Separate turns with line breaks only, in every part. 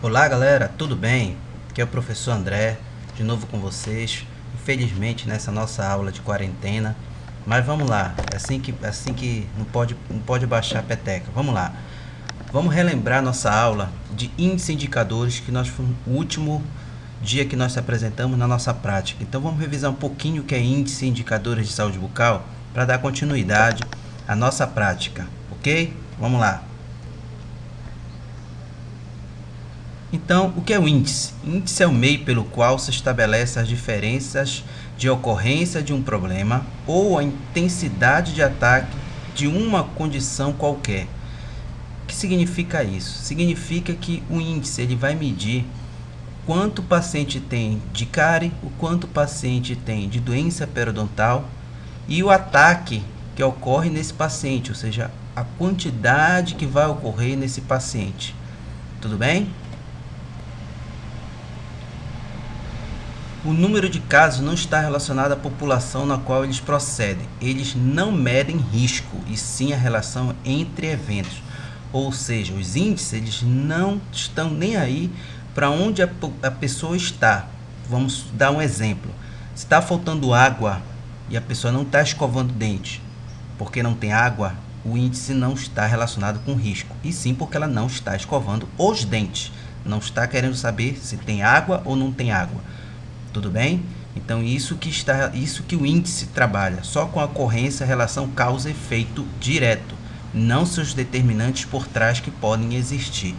Olá galera, tudo bem? Aqui é o professor André, de novo com vocês. Infelizmente nessa nossa aula de quarentena, mas vamos lá, é assim que não pode baixar a peteca. Vamos lá, vamos relembrar nossa aula de índice e indicadores, que nós foi o último dia que nós se apresentamos na nossa prática. Então vamos revisar um pouquinho o que é índice e indicadores de saúde bucal, para dar continuidade à nossa prática, ok? Vamos lá. Então, o que é o índice? Índice é o meio pelo qual se estabelece as diferenças de ocorrência de um problema ou a intensidade de ataque de uma condição qualquer. O que significa isso? Significa que o índice ele vai medir quanto o paciente tem de cárie, o quanto o paciente tem de doença periodontal e o ataque que ocorre nesse paciente, ou seja, a quantidade que vai ocorrer nesse paciente. Tudo bem? O número de casos não está relacionado à população na qual eles procedem. Eles não medem risco, e sim a relação entre eventos. Ou seja, os índices eles não estão nem aí para onde a pessoa está. Vamos dar um exemplo. Se está faltando água e a pessoa não está escovando o dente porque não tem água, o índice não está relacionado com risco, e sim porque ela não está escovando os dentes. Não está querendo saber se tem água ou não tem água. Tudo bem? Então isso que o índice trabalha, só com a ocorrência, relação causa e efeito direto, não seus determinantes por trás que podem existir.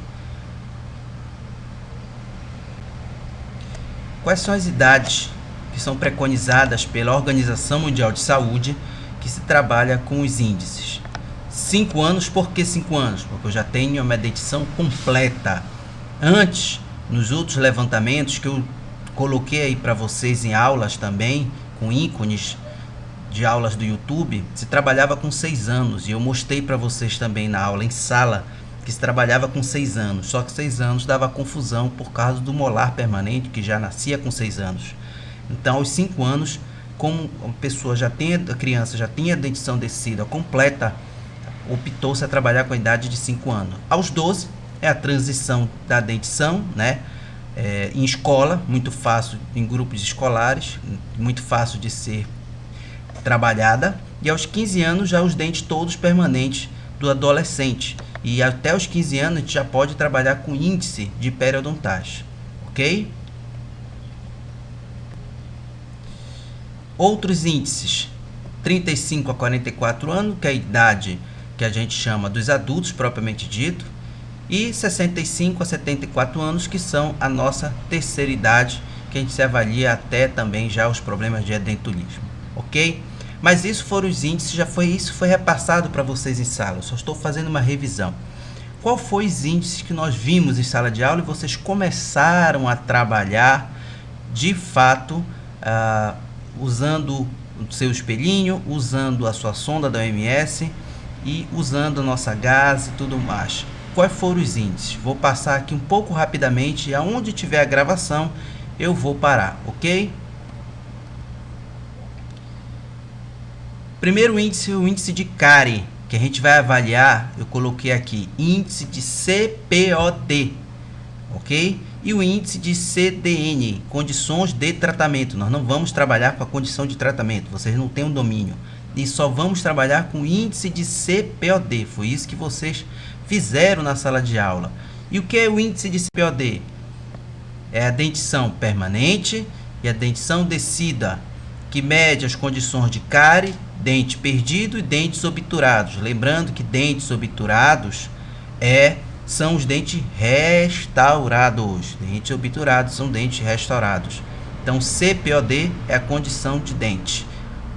Quais são as idades que são preconizadas pela Organização Mundial de Saúde que se trabalha com os índices? 5 anos, por que 5 anos? Porque eu já tenho uma dedição completa. Antes, nos outros levantamentos que eu coloquei aí para vocês em aulas também, com ícones de aulas do YouTube, se trabalhava com 6 anos. E eu mostrei para vocês também na aula em sala que se trabalhava com 6 anos. Só que 6 anos dava confusão por causa do molar permanente, que já nascia com 6 anos. Então, aos 5 anos, como a criança já tinha a dentição descida completa, optou-se a trabalhar com a idade de 5 anos. Aos 12 é a transição da dentição, né? Em escola, muito fácil, em grupos escolares, muito fácil de ser trabalhada. E aos 15 anos já os dentes todos permanentes do adolescente. E até os 15 anos a gente já pode trabalhar com índice de periodontais, ok? Outros índices, 35 a 44 anos, que é a idade que a gente chama dos adultos propriamente dito, e 65 a 74 anos, que são a nossa terceira idade, que a gente se avalia até também já os problemas de edentulismo, ok? Mas isso foram os índices, isso foi repassado para vocês em sala, eu só estou fazendo uma revisão. Qual foi os índices que nós vimos em sala de aula e vocês começaram a trabalhar de fato, usando o seu espelhinho, usando a sua sonda da OMS e usando a nossa gás e tudo mais? Quais foram os índices? Vou passar aqui um pouco rapidamente, e aonde tiver a gravação eu vou parar, ok? Primeiro índice, o índice de cárie, que a gente vai avaliar, eu coloquei aqui, índice de CPOD, ok? E o índice de CDN, condições de tratamento. Nós não vamos trabalhar com a condição de tratamento, vocês não têm um domínio. E só vamos trabalhar com o índice de CPOD, foi isso que vocês fizeram na sala de aula. E o que é o índice de CPOD? É a dentição permanente e a dentição descida, que mede as condições de cárie, dente perdido e dentes obturados. Lembrando que dentes obturados são os dentes restaurados. Dentes obturados são dentes restaurados. Então, CPOD é a condição de dentes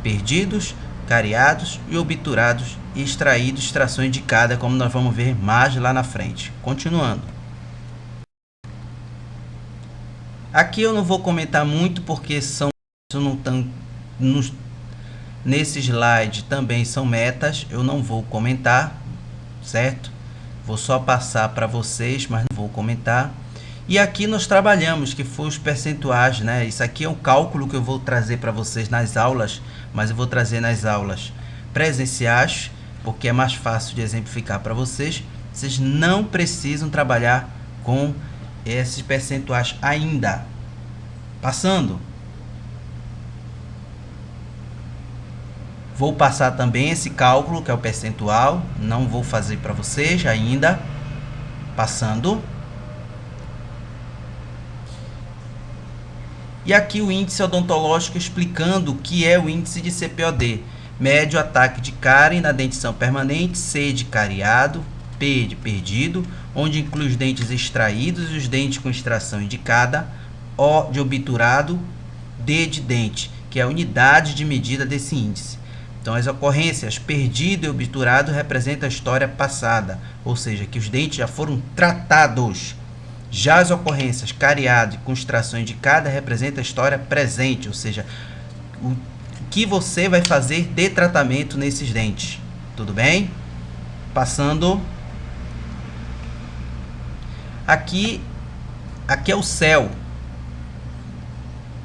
perdidos, cariados e obturados, e extraídos, extração indicada, como nós vamos ver mais lá na frente. Continuando. Aqui eu não vou comentar muito, porque não estão nesse slide, também são metas, eu não vou comentar, certo? Vou só passar para vocês, mas não vou comentar. E aqui nós trabalhamos, que foi os percentuais, né? Isso aqui é um cálculo que eu vou trazer para vocês nas aulas, mas eu vou trazer nas aulas presenciais, porque é mais fácil de exemplificar para vocês. Vocês não precisam trabalhar com esses percentuais ainda. Passando. Vou passar também esse cálculo, que é o percentual. Não vou fazer para vocês ainda. Passando. E aqui o índice odontológico explicando o que é o índice de CPOD. Médio ataque de cárie na dentição permanente, C de cariado, P de perdido, onde inclui os dentes extraídos e os dentes com extração indicada, O de obturado, D de dente, que é a unidade de medida desse índice. Então, as ocorrências perdido e obturado representam a história passada, ou seja, que os dentes já foram tratados. Já as ocorrências cariado e com extração indicada representam a história presente, ou seja, o que você vai fazer de tratamento nesses dentes. Tudo bem? Passando. Aqui é o CEL,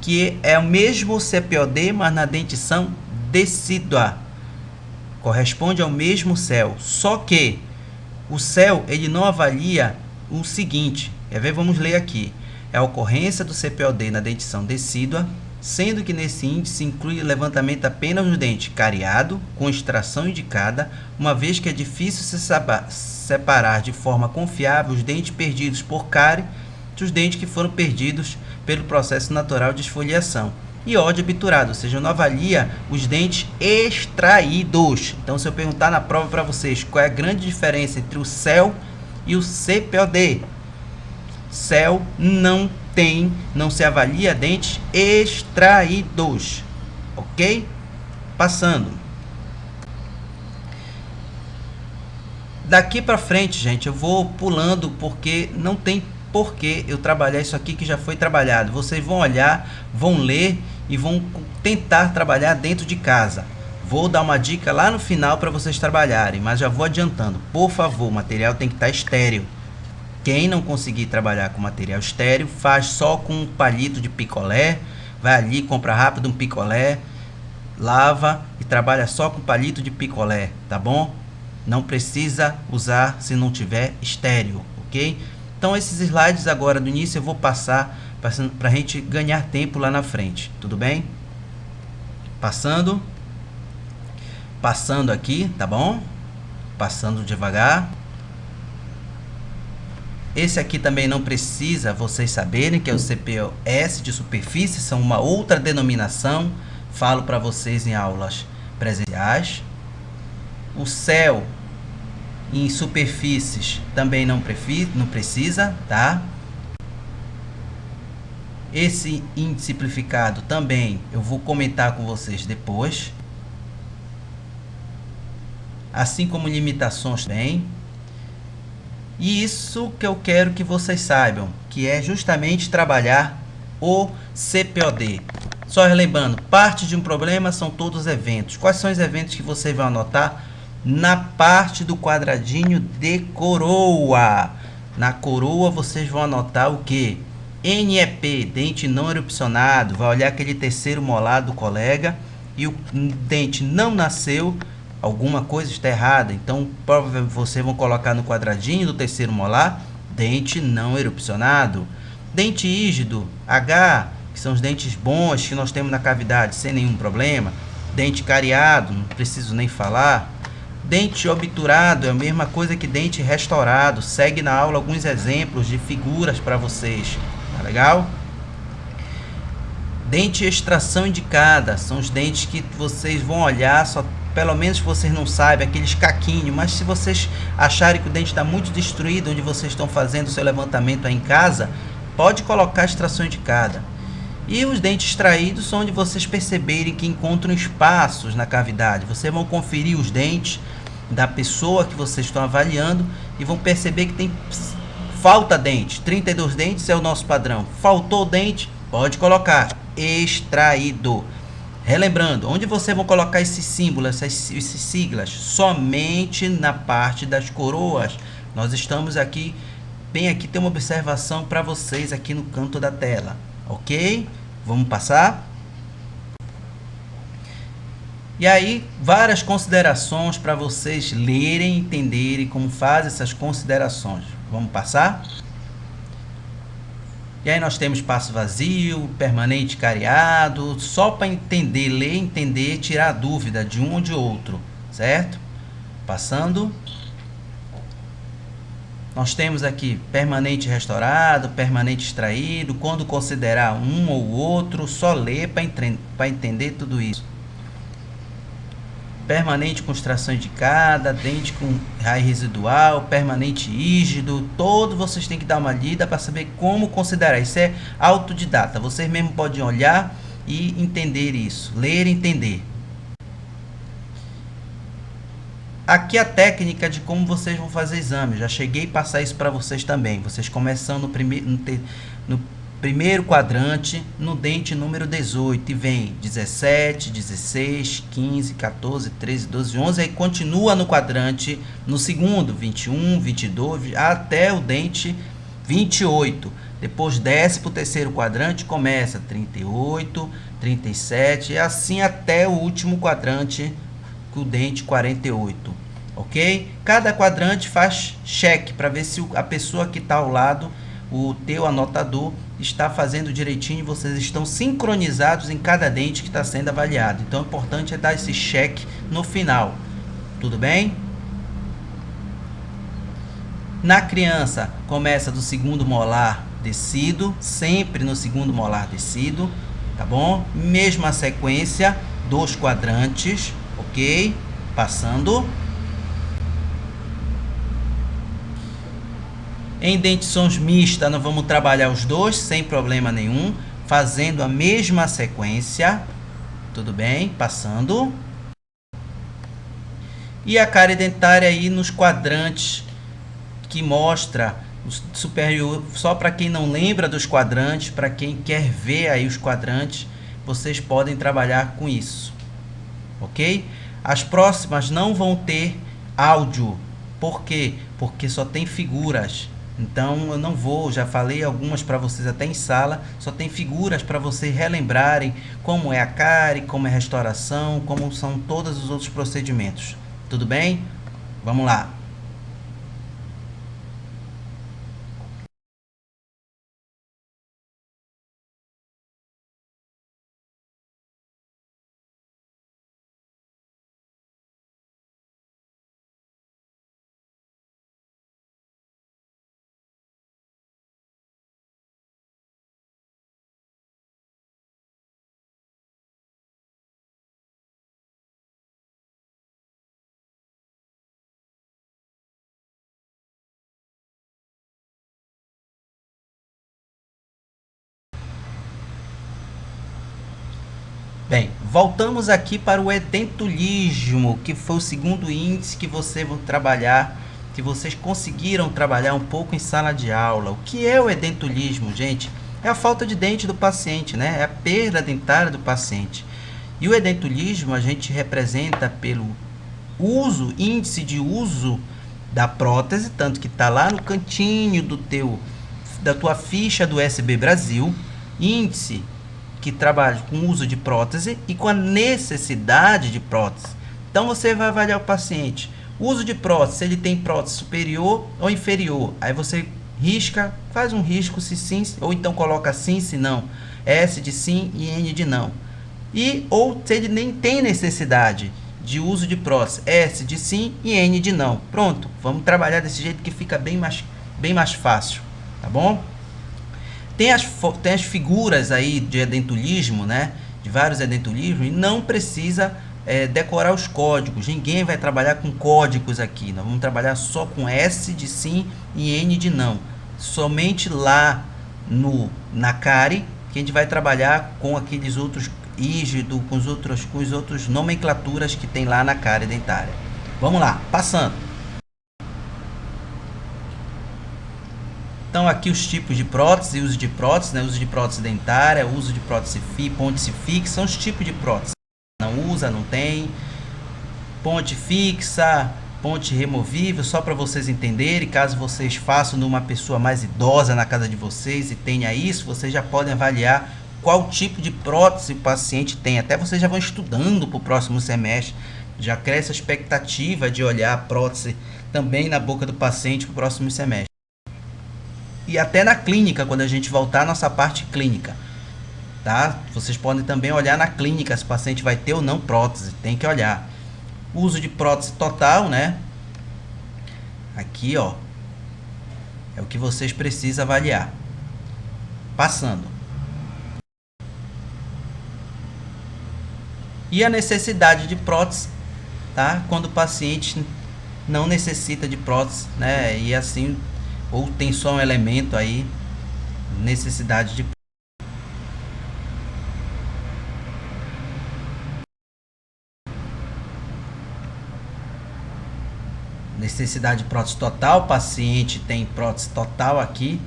que é o mesmo CPOD, mas na dentição decídua. Corresponde ao mesmo CEL, só que o CEL ele não avalia o seguinte. Quer ver? Vamos ler aqui. É a ocorrência do CPOD na dentição decídua, sendo que nesse índice inclui levantamento apenas no dente cariado, com extração indicada, uma vez que é difícil se separar de forma confiável os dentes perdidos por cárie dos dentes que foram perdidos pelo processo natural de esfoliação. E O de obturado, ou seja, não avalia os dentes extraídos. Então, se eu perguntar na prova para vocês qual é a grande diferença entre o CEL e o CPOD, CEL não se avalia dentes extraídos, ok? Passando. Daqui para frente, gente, eu vou pulando porque não tem porquê eu trabalhar isso aqui que já foi trabalhado. Vocês vão olhar, vão ler e vão tentar trabalhar dentro de casa. Vou dar uma dica lá no final para vocês trabalharem, mas já vou adiantando. Por favor, o material tem que estar estéril. Quem não conseguir trabalhar com material estéril, faz só com um palito de picolé. Vai ali, compra rápido um picolé, lava e trabalha só com palito de picolé, tá bom? Não precisa usar se não tiver estéril, ok? Então, esses slides agora do início eu vou passar para a gente ganhar tempo lá na frente, tudo bem? Passando aqui, tá bom? Passando devagar. Esse aqui também não precisa vocês saberem que é o CPOS de superfície, são uma outra denominação, falo para vocês em aulas presenciais. O CEL em superfícies também não precisa, tá? Esse índice simplificado também eu vou comentar com vocês depois. Assim como limitações também. E isso que eu quero que vocês saibam, que é justamente trabalhar o CPOD. Só relembrando, parte de um problema são todos os eventos. Quais são os eventos que vocês vão anotar? Na parte do quadradinho de coroa. Na coroa vocês vão anotar o que? NEP, dente não erupcionado. Vai olhar aquele terceiro molar do colega e o dente não nasceu. Alguma coisa está errada, então provavelmente vocês vão colocar no quadradinho do terceiro molar, dente não erupcionado. Dente rígido, H, que são os dentes bons que nós temos na cavidade, sem nenhum problema. Dente cariado, não preciso nem falar. Dente obturado é a mesma coisa que dente restaurado. Segue na aula alguns exemplos de figuras para vocês, tá legal? Dente extração indicada, são os dentes que vocês vão olhar, só pelo menos que vocês não saibam, aqueles caquinhos, mas se vocês acharem que o dente está muito destruído, onde vocês estão fazendo o seu levantamento aí em casa, pode colocar extração indicada. E os dentes extraídos são onde vocês perceberem que encontram espaços na cavidade. Vocês vão conferir os dentes da pessoa que vocês estão avaliando e vão perceber que tem falta dente. 32 dentes é o nosso padrão. Faltou dente, pode colocar extraído. Relembrando, onde vocês vão colocar esses símbolos, essas siglas? Somente na parte das coroas. Nós estamos aqui, bem aqui tem uma observação para vocês aqui no canto da tela, ok? Vamos passar? E aí, várias considerações para vocês lerem e entenderem como faz essas considerações. Vamos passar? E aí nós temos espaço vazio, permanente cariado, só para entender, ler, entender, tirar a dúvida de um ou de outro, certo? Passando. Nós temos aqui permanente restaurado, permanente extraído, quando considerar um ou outro, só ler para entender tudo isso. Permanente com extração indicada, dente com raiz residual, permanente rígido, todo vocês têm que dar uma lida para saber como considerar. Isso é autodidata, vocês mesmo podem olhar e entender isso, ler e entender. Aqui a técnica de como vocês vão fazer exame. Já cheguei a passar isso para vocês também. Vocês começam no primeiro quadrante, no dente número 18, e vem 17, 16, 15, 14, 13, 12, 11, aí continua no quadrante, no segundo, 21, 22, até o dente 28. Depois desce para o terceiro quadrante, começa 38, 37, e assim até o último quadrante, o dente 48, ok? Cada quadrante faz cheque para ver se a pessoa que está ao lado, o teu anotador, está fazendo direitinho e vocês estão sincronizados em cada dente que está sendo avaliado. Então, o importante é dar esse cheque no final. Tudo bem? Na criança, começa do segundo molar descido, sempre no segundo molar descido, tá bom? Mesma sequência dos quadrantes. Ok, passando. Em dentições mistas, nós vamos trabalhar os dois sem problema nenhum, fazendo a mesma sequência. Tudo bem, passando. E a cárie dentária aí nos quadrantes, que mostra o superior, só para quem não lembra dos quadrantes, para quem quer ver aí os quadrantes, vocês podem trabalhar com isso. Ok? As próximas não vão ter áudio. Por quê? Porque só tem figuras. Então eu não vou, já falei algumas para vocês até em sala, só tem figuras para vocês relembrarem como é a cárie, como é a restauração, como são todos os outros procedimentos. Tudo bem? Vamos lá. Bem, voltamos aqui para o edentulismo, que foi o segundo índice que vocês vão trabalhar, que vocês conseguiram trabalhar um pouco em sala de aula. O que é o edentulismo, gente? É a falta de dente do paciente, né? É a perda dentária do paciente. E o edentulismo a gente representa pelo índice de uso da prótese, tanto que está lá no cantinho da tua ficha do SB Brasil, índice que trabalha com o uso de prótese e com a necessidade de prótese. Então você vai avaliar o paciente. Uso de prótese, se ele tem prótese superior ou inferior. Aí você risca, faz um risco se sim, ou então coloca sim, se não. S de sim e N de não. Ou se ele nem tem necessidade de uso de prótese, S de sim e N de não. Pronto, vamos trabalhar desse jeito que fica bem mais fácil, tá bom? Tem as figuras aí de edentulismo, né? De vários edentulismos, e não precisa decorar os códigos. Ninguém vai trabalhar com códigos aqui. Nós vamos trabalhar só com S de sim e N de não. Somente lá na cárie que a gente vai trabalhar com aqueles outros rígido, com os outros nomenclaturas que tem lá na cárie dentária. Vamos lá, passando. Então aqui os tipos de prótese, uso de prótese, né? Uso de prótese dentária, uso de prótese ponte fixa, são os tipos de prótese. Não usa, não tem. Ponte fixa, ponte removível, só para vocês entenderem. Caso vocês façam numa pessoa mais idosa na casa de vocês e tenha isso, vocês já podem avaliar qual tipo de prótese o paciente tem. Até vocês já vão estudando para o próximo semestre. Já cresce a expectativa de olhar a prótese também na boca do paciente para o próximo semestre. e até na clínica, quando a gente voltar à nossa parte clínica, tá? Vocês podem também olhar na clínica se o paciente vai ter ou não prótese, tem que olhar. O uso de prótese total, né? Aqui, ó, é o que vocês precisam avaliar. Passando. E a necessidade de prótese, tá? Quando o paciente não necessita de prótese, né? E assim, ou tem só um elemento aí, necessidade de necessidade de prótese total, o paciente tem prótese total aqui.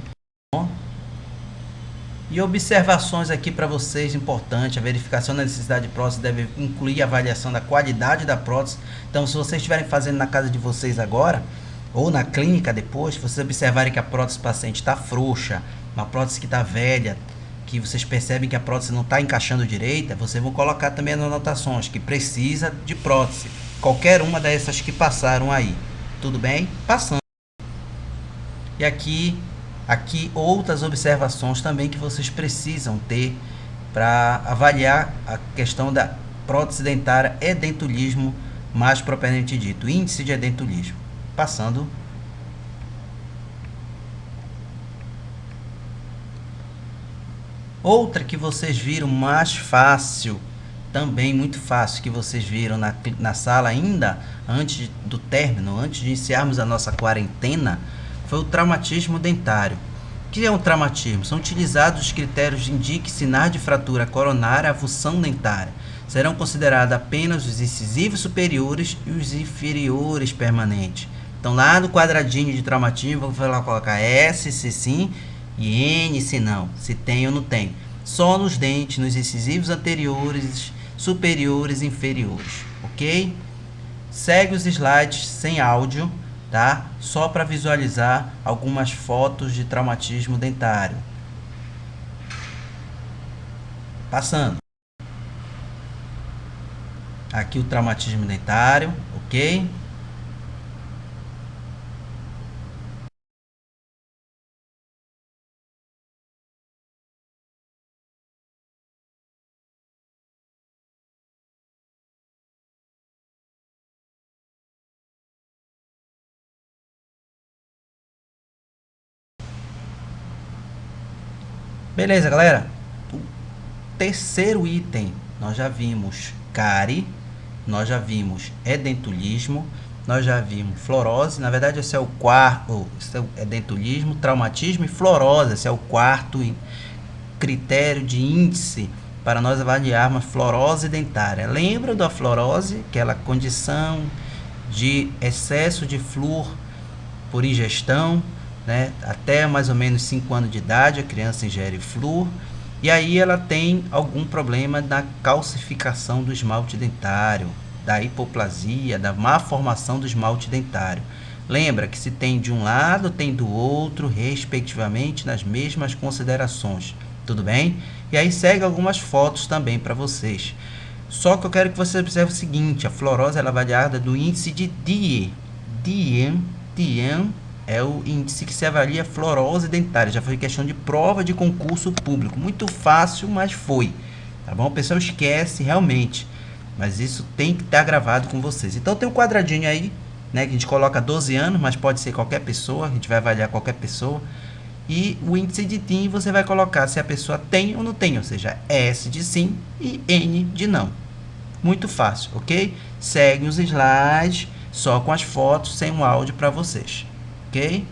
E observações aqui para vocês importante, a verificação da necessidade de prótese deve incluir a avaliação da qualidade da prótese. Então, se vocês estiverem fazendo na casa de vocês agora, ou na clínica depois, se vocês observarem que a prótese paciente está frouxa, uma prótese que está velha, que vocês percebem que a prótese não está encaixando direita, vocês vão colocar também as anotações que precisa de prótese. Qualquer uma dessas que passaram aí. Tudo bem? Passando. E aqui outras observações também que vocês precisam ter para avaliar a questão da prótese dentária edentulismo, mais propriamente dito, índice de edentulismo. Passando. Outra que vocês viram mais fácil, também muito fácil, que vocês viram na sala ainda, antes do término, antes de iniciarmos a nossa quarentena, foi o traumatismo dentário. O que é um traumatismo? São utilizados os critérios de indique sinais de fratura coronária, avulsão dentária. Serão considerados apenas os incisivos superiores e os inferiores permanentes. Então, lá no quadradinho de traumatismo, vou lá colocar S se sim e N se não, se tem ou não tem. Só nos dentes, nos incisivos anteriores, superiores e inferiores, ok? Segue os slides sem áudio, tá? Só para visualizar algumas fotos de traumatismo dentário. Passando. Aqui o traumatismo dentário, ok? Beleza, galera? O terceiro item, nós já vimos cárie, nós já vimos edentulismo, nós já vimos fluorose. Na verdade, esse é o quarto, esse é o edentulismo, traumatismo e fluorose. Esse é o quarto critério de índice para nós avaliarmos fluorose dentária. Lembra da fluorose, aquela condição de excesso de flúor por ingestão, né? Até mais ou menos 5 anos de idade a criança ingere flúor, e aí ela tem algum problema na calcificação do esmalte dentário, da hipoplasia, da má formação do esmalte dentário. Lembra que se tem de um lado, tem do outro, respectivamente, nas mesmas considerações. Tudo bem? E aí segue algumas fotos também para vocês. Só que eu quero que você observe o seguinte: a fluorose ela é avaliada do índice de DIE. DIE é o índice que se avalia fluorose dentária. Já foi questão de prova de concurso público. Muito fácil, mas foi. Tá bom? O pessoal esquece realmente. Mas isso tem que estar gravado com vocês. Então tem um quadradinho aí, né, que a gente coloca 12 anos, mas pode ser qualquer pessoa. A gente vai avaliar qualquer pessoa. E o índice de TIM você vai colocar se a pessoa tem ou não tem, ou seja, S de sim e N de não. Muito fácil, ok? Segue os slides só com as fotos, sem o áudio para vocês, ok?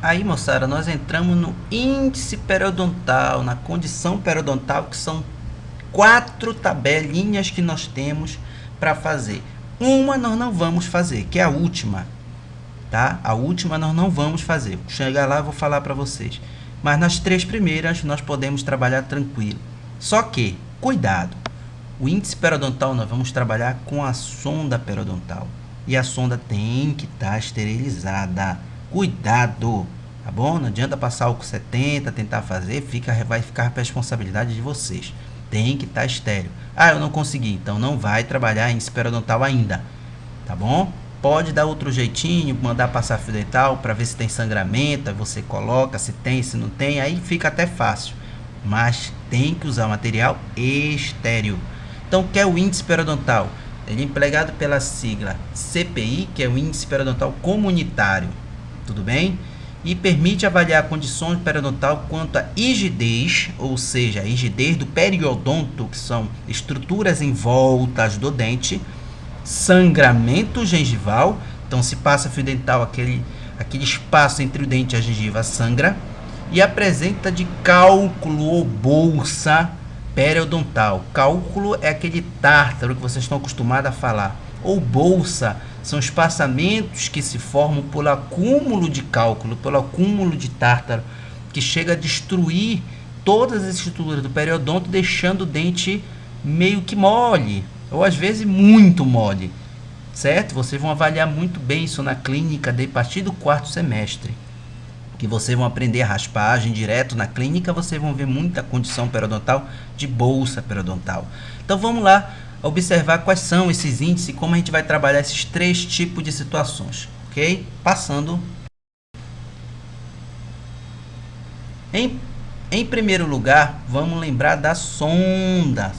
Aí, moçada, nós entramos no índice periodontal, na condição periodontal, que são 4 tabelinhas que nós temos para fazer. Uma nós não vamos fazer, que é a última, tá? A última nós não vamos fazer. Chegar lá, eu vou falar para vocês. Mas nas 3 primeiras nós podemos trabalhar tranquilo. Só que, cuidado, o índice periodontal nós vamos trabalhar com a sonda periodontal. E a sonda tem que estar esterilizada. Cuidado, tá bom? Não adianta passar álcool 70, tentar fazer, vai ficar a responsabilidade de vocês. Tem que estar estéril. Ah, eu não consegui, então não vai trabalhar índice periodontal ainda, tá bom? Pode dar outro jeitinho, mandar passar fio dental para ver se tem sangramento, aí você coloca, se tem, se não tem, aí fica até fácil. Mas tem que usar material estéril. Então, o que é o índice periodontal? Ele é empregado pela sigla CPI, que é o índice periodontal comunitário, tudo bem? E permite avaliar condições periodontal quanto à rigidez, ou seja, a rigidez do periodonto, que são estruturas em voltas do dente, sangramento gengival, então se passa fio dental, aquele espaço entre o dente e a gengiva sangra, e a presença de cálculo ou bolsa periodontal. Cálculo é aquele tártaro que vocês estão acostumados a falar, ou bolsa são espaçamentos que se formam pelo acúmulo de cálculo, pelo acúmulo de tártaro, que chega a destruir todas as estruturas do periodonto, deixando o dente meio que mole, ou às vezes muito mole, certo? Vocês vão avaliar muito bem isso na clínica a partir do 4º semestre, que vocês vão aprender a raspagem direto na clínica, vocês vão ver muita condição periodontal de bolsa periodontal. Então vamos lá observar quais são esses índices e como a gente vai trabalhar esses 3 tipos de situações, ok? Passando. Em primeiro lugar, vamos lembrar da sonda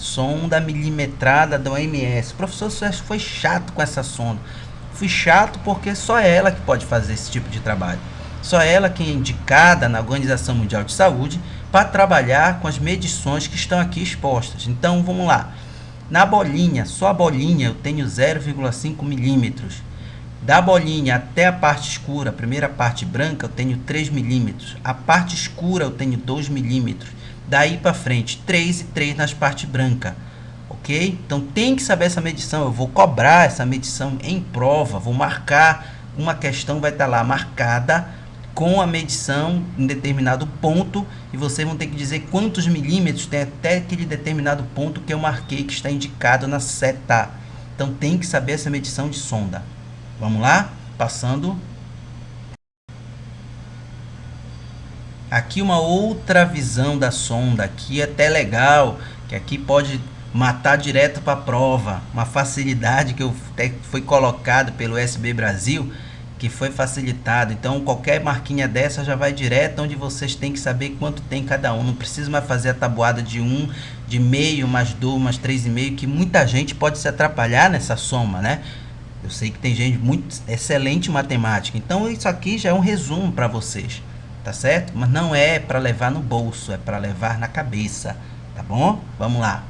milimetrada da OMS. O professor foi chato com essa sonda. Fui chato porque só ela que pode fazer esse tipo de trabalho. Só ela que é indicada na Organização Mundial de Saúde para trabalhar com as medições que estão aqui expostas. Então, vamos lá. Na bolinha, só a bolinha, eu tenho 0,5 milímetros. Da bolinha até a parte escura, a primeira parte branca, eu tenho 3 milímetros. A parte escura, eu tenho 2 milímetros. Daí para frente, 3 e 3 nas partes brancas. Ok? Então, tem que saber essa medição. Eu vou cobrar essa medição em prova. Vou marcar uma questão, vai estar lá marcada com a medição em determinado ponto, e vocês vão ter que dizer quantos milímetros tem até aquele determinado ponto que eu marquei, que está indicado na seta. Então tem que saber essa medição de sonda. Vamos lá? Passando. Aqui uma outra visão da sonda, aqui é até legal, que aqui pode matar direto para a prova. Uma facilidade que foi colocado pelo SB Brasil, que foi facilitado. Então qualquer marquinha dessa já vai direto onde vocês têm que saber quanto tem cada um. Não precisa mais fazer a tabuada de 1, de meio, mais 2, mais 3,5, que muita gente pode se atrapalhar nessa soma, né? Eu sei que tem gente muito excelente em matemática. Então isso aqui já é um resumo para vocês, tá certo? Mas não é para levar no bolso, é para levar na cabeça, tá bom? Vamos lá.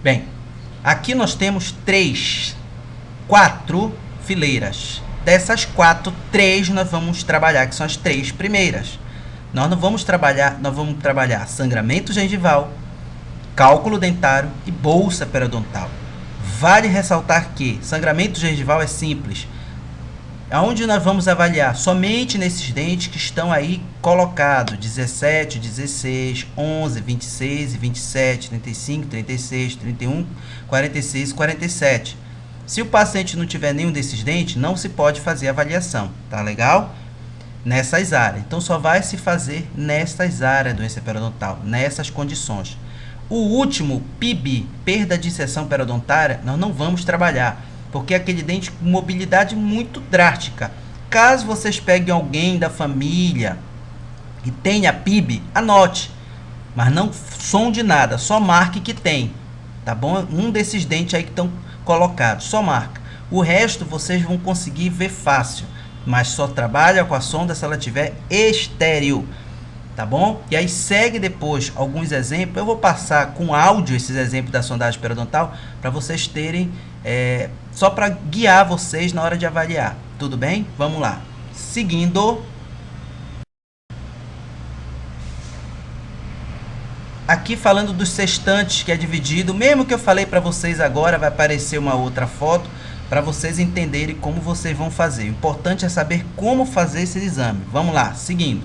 Bem, aqui nós temos 4 fileiras. Dessas 4, 3 nós vamos trabalhar, que são as 3 primeiras. Nós vamos trabalhar sangramento gengival, cálculo dentário e bolsa periodontal. Vale ressaltar que sangramento gengival é simples. Aonde nós vamos avaliar? Somente nesses dentes que estão aí colocados: 17, 16, 11, 26 e 27, 35, 36, 31, 46 e 47. Se o paciente não tiver nenhum desses dentes, não se pode fazer avaliação, tá legal? Nessas áreas. Então, só vai se fazer nessas áreas da doença periodontal, nessas condições. O último, PIB, perda de inserção periodontária, nós não vamos trabalhar, porque é aquele dente com mobilidade muito drástica. Caso vocês peguem alguém da família e tenha PIB, anote, mas não sonde nada, só marque que tem, tá bom? Um desses dentes aí que estão colocados, só marca. O resto vocês vão conseguir ver fácil, mas só trabalha com a sonda se ela tiver estéril, tá bom? E aí segue depois alguns exemplos. Eu vou passar com áudio esses exemplos da sondagem periodontal para vocês terem, só para guiar vocês na hora de avaliar, Tudo bem? Vamos lá. Seguindo. Aqui falando dos sextantes, que é dividido, mesmo que eu falei para vocês agora, vai aparecer uma outra foto para vocês entenderem como vocês vão fazer. O importante é saber como fazer esse exame. Vamos lá, seguindo.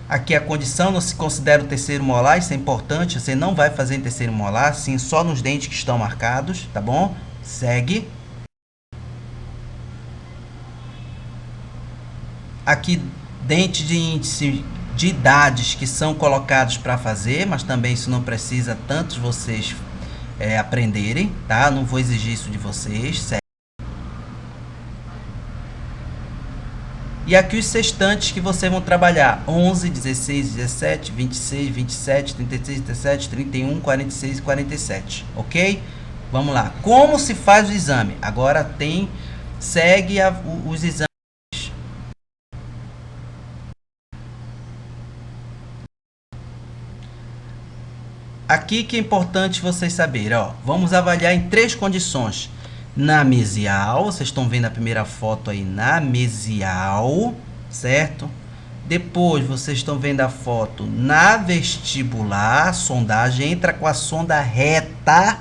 Aqui a condição não se considera o terceiro molar, isso é importante, você não vai fazer em terceiro molar, sim, só nos dentes que estão marcados, tá bom? Segue. Aqui, dente de índice de idades que são colocados para fazer, mas também isso não precisa tantos vocês aprenderem, tá? Não vou exigir isso de vocês, certo? E aqui os sextantes que vocês vão trabalhar: 11, 16, 17, 26, 27, 36, 37, 31, 46 e 47, ok? Vamos lá. Como se faz o exame? Agora segue os exames. Aqui que é importante vocês saberem, ó, vamos avaliar em 3 condições. Na mesial, vocês estão vendo a primeira foto aí na mesial, certo? Depois vocês estão vendo a foto na vestibular, a sondagem entra com a sonda reta,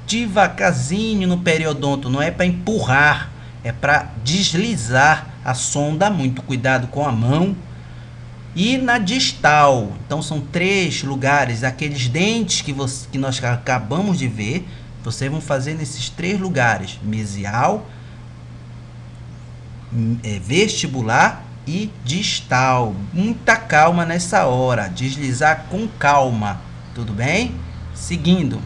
devagarzinho no periodonto, não é para empurrar, é para deslizar a sonda, muito cuidado com a mão. E na distal, então são 3 lugares, aqueles dentes que nós acabamos de ver, vocês vão fazer nesses 3 lugares: mesial, vestibular e distal. Muita calma nessa hora, deslizar com calma, tudo bem? Seguindo.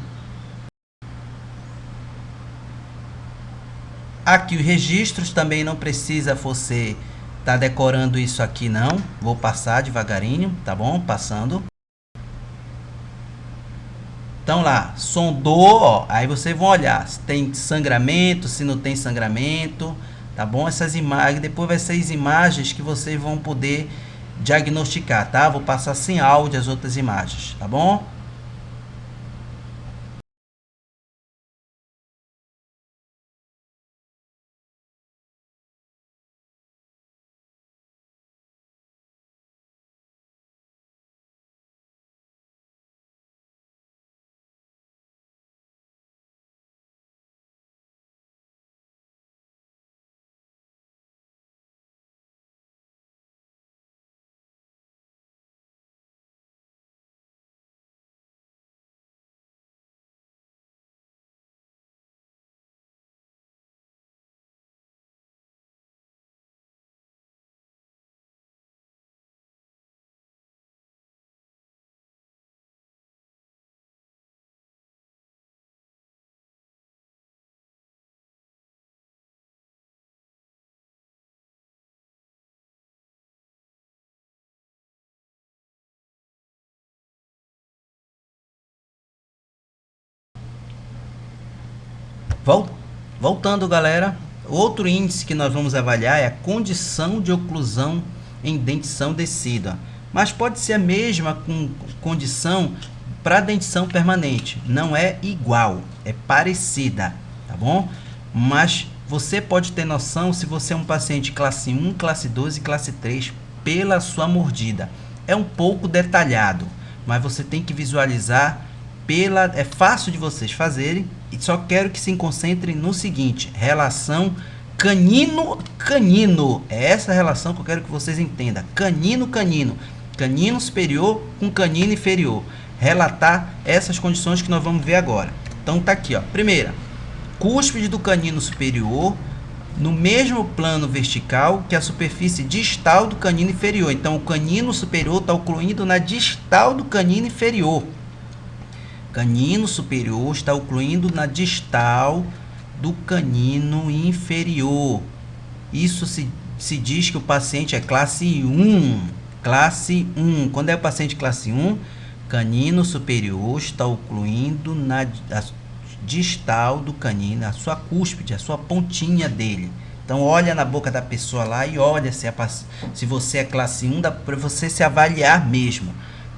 Aqui os registros, também não precisa você tá decorando isso aqui não, vou passar devagarinho, tá bom? Passando. Então lá, sondou, ó, aí vocês vão olhar se tem sangramento, se não tem sangramento, tá bom? Essas imagens, depois vai ser as imagens que vocês vão poder diagnosticar, tá? Vou passar sem áudio as outras imagens, tá bom? Voltando, galera, outro índice que nós vamos avaliar é a condição de oclusão em dentição decídua, mas pode ser a mesma condição para dentição permanente, não é igual, é parecida, tá bom? Mas você pode ter noção se você é um paciente classe 1, classe 2 e classe 3 pela sua mordida. É um pouco detalhado, mas você tem que visualizar é fácil de vocês fazerem, e só quero que se concentrem no seguinte: relação canino-canino. É essa relação que eu quero que vocês entendam. Canino-canino. Canino superior com canino inferior. Relatar essas condições que nós vamos ver agora. Então tá aqui, ó. Primeira, cúspide do canino superior no mesmo plano vertical que a superfície distal do canino inferior. Então o canino superior está ocluindo na distal do canino inferior. Canino superior está ocluindo na distal do canino inferior. Isso se diz que o paciente é classe 1. Classe 1. Quando é o paciente classe 1, canino superior está ocluindo na distal do canino, a sua cúspide, a sua pontinha dele. Então olha na boca da pessoa lá e olha se você é classe 1, dá para você se avaliar mesmo.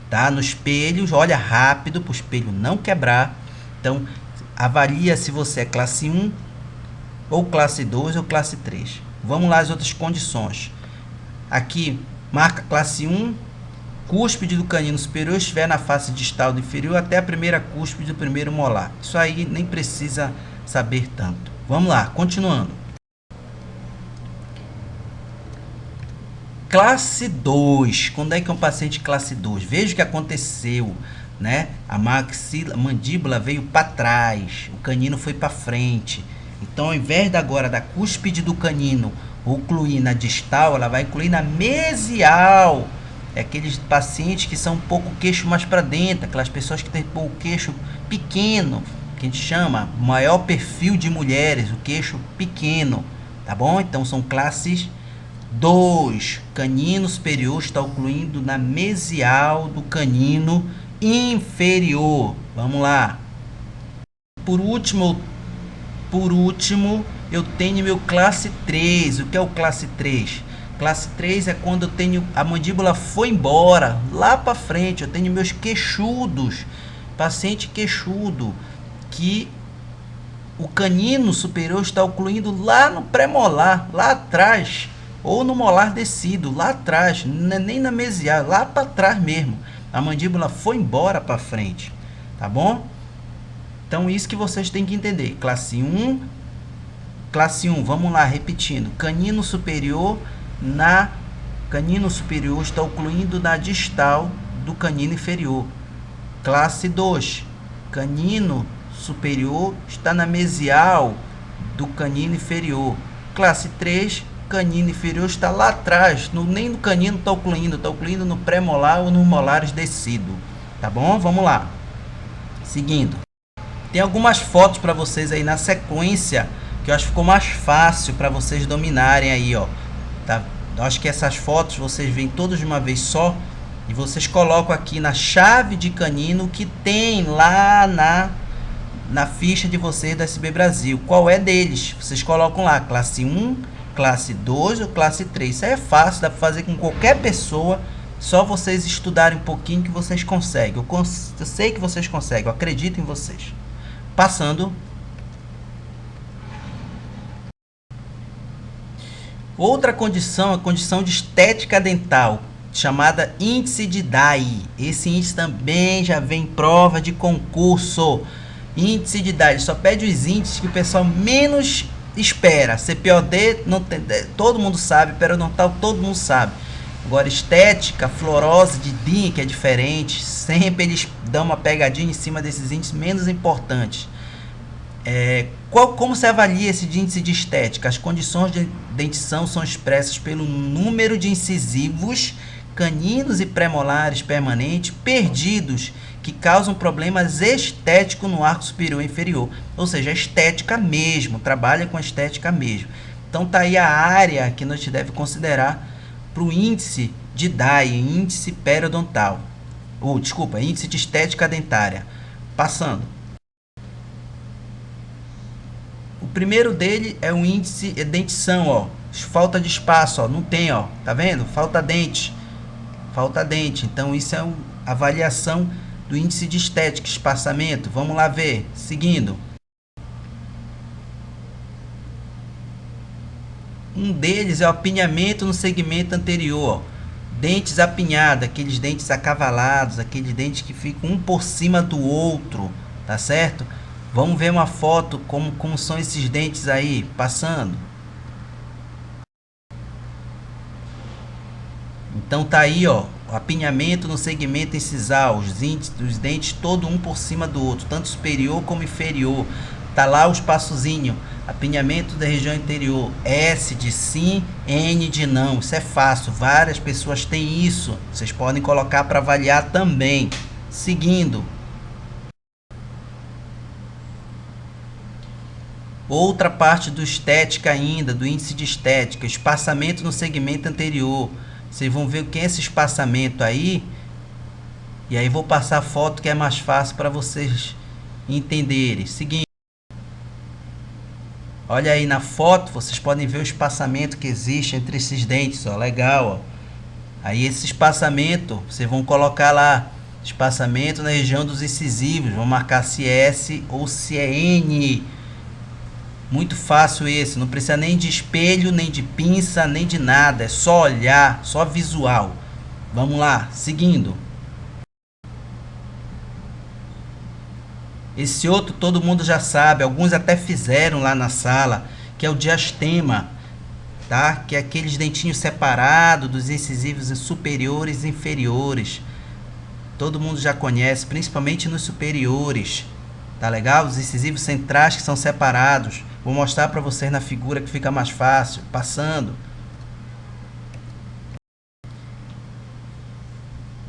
Tá? No espelho, olha rápido para o espelho não quebrar. Então, avalia se você é classe 1 ou classe 2 ou classe 3. Vamos lá as outras condições. Aqui marca classe 1, cúspide do canino superior estiver na face distal do inferior até a primeira cúspide do primeiro molar. Isso aí nem precisa saber tanto. Vamos lá, continuando. Classe 2. Quando é que é um paciente classe 2? Veja o que aconteceu, né? A mandíbula veio para trás, o canino foi para frente. Então, ao invés agora da cúspide do canino ocluir na distal, ela vai incluir na mesial. É aqueles pacientes que são um pouco queixo mais para dentro, aquelas pessoas que têm o queixo pequeno, que a gente chama maior perfil de mulheres, o queixo pequeno, tá bom? Então são classes 2. Canino superior está ocluindo na mesial do canino inferior. Vamos lá. Por último, eu tenho meu classe 3. O que é o classe 3? Classe 3 é quando eu tenho a mandíbula foi embora, lá para frente, eu tenho meus queixudos, paciente queixudo, que o canino superior está ocluindo lá no pré-molar, lá atrás, ou no molar descido, lá atrás, nem na mesial, lá para trás mesmo. A mandíbula foi embora para frente, tá bom? Então isso que vocês têm que entender. Classe 1, vamos lá, repetindo. Canino superior está ocluindo na distal do canino inferior. Classe 2, canino superior está na mesial do canino inferior. Classe 3, canino inferior está lá atrás, nem no canino está ocluindo no pré-molar ou no molares descido. Tá bom? Vamos lá. Seguindo. Tem algumas fotos para vocês aí na sequência, que eu acho que ficou mais fácil para vocês dominarem aí, ó. Tá? Eu acho que essas fotos vocês veem todas de uma vez só e vocês colocam aqui na chave de canino que tem lá na ficha de vocês da SB Brasil. Qual é deles? Vocês colocam lá classe 1, classe 2 ou classe 3. Isso aí é fácil, dá para fazer com qualquer pessoa. Só vocês estudarem um pouquinho que vocês conseguem. Eu sei que vocês conseguem, eu acredito em vocês. Passando. Outra condição, a condição de estética dental, chamada índice de Dye. Esse índice também já vem em prova de concurso. Índice de Dye, só pede os índices que o pessoal menos espera. CPOD, não tem, todo mundo sabe, periodontal todo mundo sabe. Agora estética, fluorose de DIN, que é diferente, sempre eles dão uma pegadinha em cima desses índices menos importantes. Como se avalia esse índice de estética? As condições de dentição são expressas pelo número de incisivos, caninos e premolares permanentes perdidos, que causam problemas estéticos no arco superior e inferior. Ou seja, a estética mesmo, trabalha com a estética mesmo. Então tá aí a área que nós deve considerar para o índice de Dye, índice periodontal. Índice de estética dentária. Passando. O primeiro dele é o índice de dentição, ó. Falta de espaço, ó. Não tem, ó. Tá vendo? Falta dente. Falta dente. Então isso é a avaliação do índice de estética, espaçamento. Vamos lá ver. Seguindo. Um deles é o apinhamento no segmento anterior. Dentes apinhados, aqueles dentes acavalados, aqueles dentes que ficam um por cima do outro, tá certo? Vamos ver uma foto como são esses dentes aí, passando. Então tá aí, ó, o apinhamento no segmento incisal, os dentes todo um por cima do outro, tanto superior como inferior. Tá lá o espaçozinho, apinhamento da região interior, S de sim, N de não. Isso é fácil, várias pessoas têm isso. Vocês podem colocar para avaliar também. Seguindo. Outra parte do estética ainda, do índice de estética, espaçamento no segmento anterior. Vocês vão ver o que é esse espaçamento aí. E aí vou passar a foto que é mais fácil para vocês entenderem. Seguinte. Olha aí na foto, vocês podem ver o espaçamento que existe entre esses dentes, ó, legal, ó. Aí esse espaçamento, vocês vão colocar lá, espaçamento na região dos incisivos, vão marcar se é S ou se é N. Muito fácil esse, não precisa nem de espelho, nem de pinça, nem de nada, é só olhar, só visual. Vamos lá, seguindo. Esse outro todo mundo já sabe, alguns até fizeram lá na sala, que é o diastema, tá? Que é aqueles dentinhos separados dos incisivos superiores e inferiores. Todo mundo já conhece, principalmente nos superiores. Tá legal? Os incisivos centrais que são separados. Vou mostrar para vocês na figura que fica mais fácil. Passando.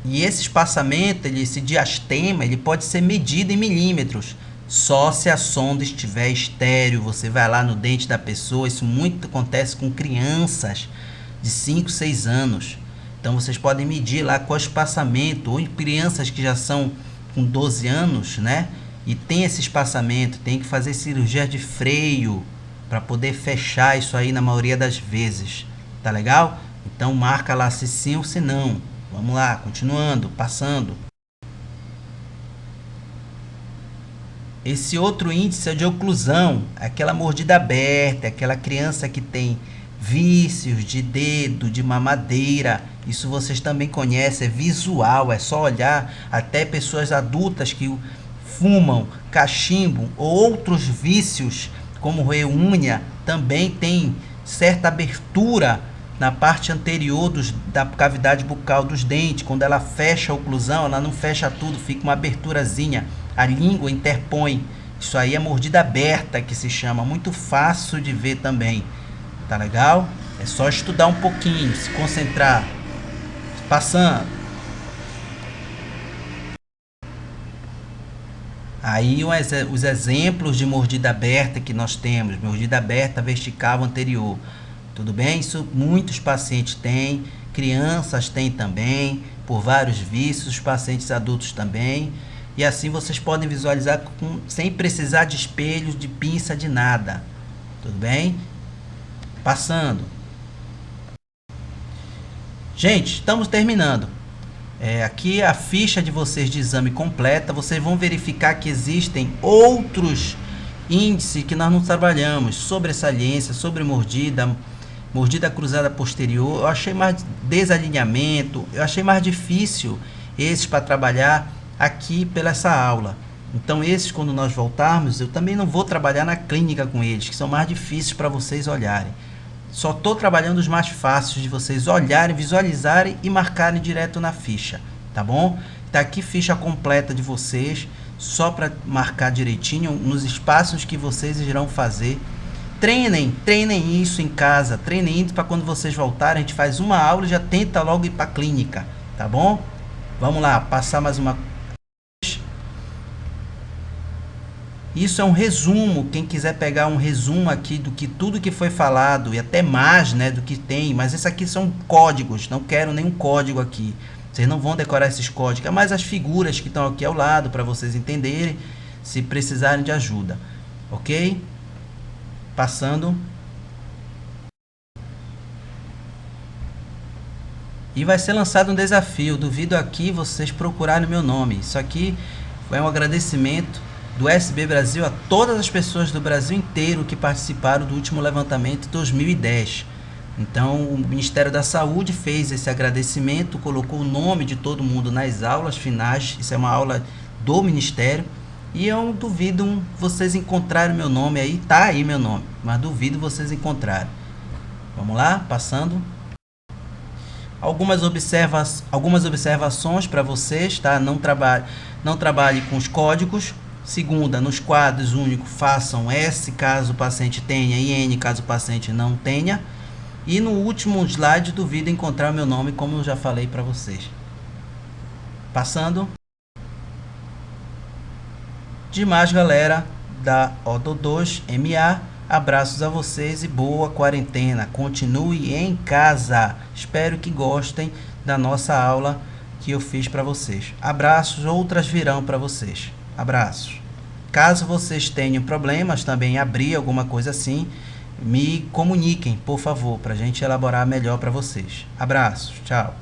E esse espaçamento, esse diastema, ele pode ser medido em milímetros. Só se a sonda estiver estéreo. Você vai lá no dente da pessoa. Isso muito acontece com crianças de 5, 6 anos. Então vocês podem medir lá qual espaçamento. Ou em crianças que já são com 12 anos, né? E tem esse espaçamento, tem que fazer cirurgia de freio para poder fechar isso aí na maioria das vezes, tá legal? Então marca lá se sim ou se não. Vamos lá, continuando, passando. Esse outro índice é de oclusão, aquela mordida aberta, aquela criança que tem vícios de dedo, de mamadeira. Isso vocês também conhecem, é visual, é só olhar. Até pessoas adultas que fumam, cachimbo ou outros vícios, como roer unha, também tem certa abertura na parte anterior da cavidade bucal dos dentes. Quando ela fecha a oclusão, ela não fecha tudo, fica uma aberturazinha. A língua interpõe. Isso aí é mordida aberta que se chama. Muito fácil de ver também. Tá legal? É só estudar um pouquinho, se concentrar. Passando. Aí os exemplos de mordida aberta que nós temos, mordida aberta vertical anterior, tudo bem? Isso muitos pacientes têm, crianças têm também, por vários vícios, pacientes adultos também, e assim vocês podem visualizar sem precisar de espelhos, de pinça, de nada, tudo bem? Passando. Gente, estamos terminando. Aqui a ficha de vocês de exame completa. Vocês vão verificar que existem outros índices que nós não trabalhamos. Sobressalência, sobre mordida, mordida cruzada posterior. Eu achei mais desalinhamento, eu achei mais difícil esses para trabalhar aqui pela essa aula. Então esses, quando nós voltarmos, eu também não vou trabalhar na clínica com eles, que são mais difíceis para vocês olharem. Só estou trabalhando os mais fáceis de vocês olharem, visualizarem e marcarem direto na ficha, tá bom? Tá aqui ficha completa de vocês, só para marcar direitinho nos espaços que vocês irão fazer. Treinem isso em casa, treinem isso para quando vocês voltarem, a gente faz uma aula e já tenta logo ir para a clínica, tá bom? Vamos lá, passar mais uma. Isso é um resumo, quem quiser pegar um resumo aqui do que tudo que foi falado e até mais, né, do que tem, mas isso aqui são códigos, não quero nenhum código aqui. Vocês não vão decorar esses códigos, é mais as figuras que estão aqui ao lado para vocês entenderem, se precisarem de ajuda, ok? Passando. E vai ser lançado um desafio, duvido aqui vocês procurarem o meu nome. Isso aqui é um agradecimento do SB Brasil a todas as pessoas do Brasil inteiro que participaram do último levantamento 2010. Então o Ministério da Saúde fez esse agradecimento, colocou o nome de todo mundo nas aulas finais. Isso é uma aula do Ministério. E eu duvido vocês encontrarem meu nome aí, tá aí meu nome, mas duvido vocês encontrarem. Vamos lá, passando. Algumas observações para vocês, tá? Não trabalhe com os códigos. Segunda, nos quadros únicos, façam S caso o paciente tenha e N caso o paciente não tenha. E no último slide, duvido encontrar o meu nome, como eu já falei para vocês. Passando. Demais, galera da Odo2MA, abraços a vocês e boa quarentena. Continue em casa. Espero que gostem da nossa aula que eu fiz para vocês. Abraços, outras virão para vocês. Abraços. Caso vocês tenham problemas também abrir alguma coisa assim, me comuniquem, por favor, para a gente elaborar melhor para vocês. Abraços. Tchau.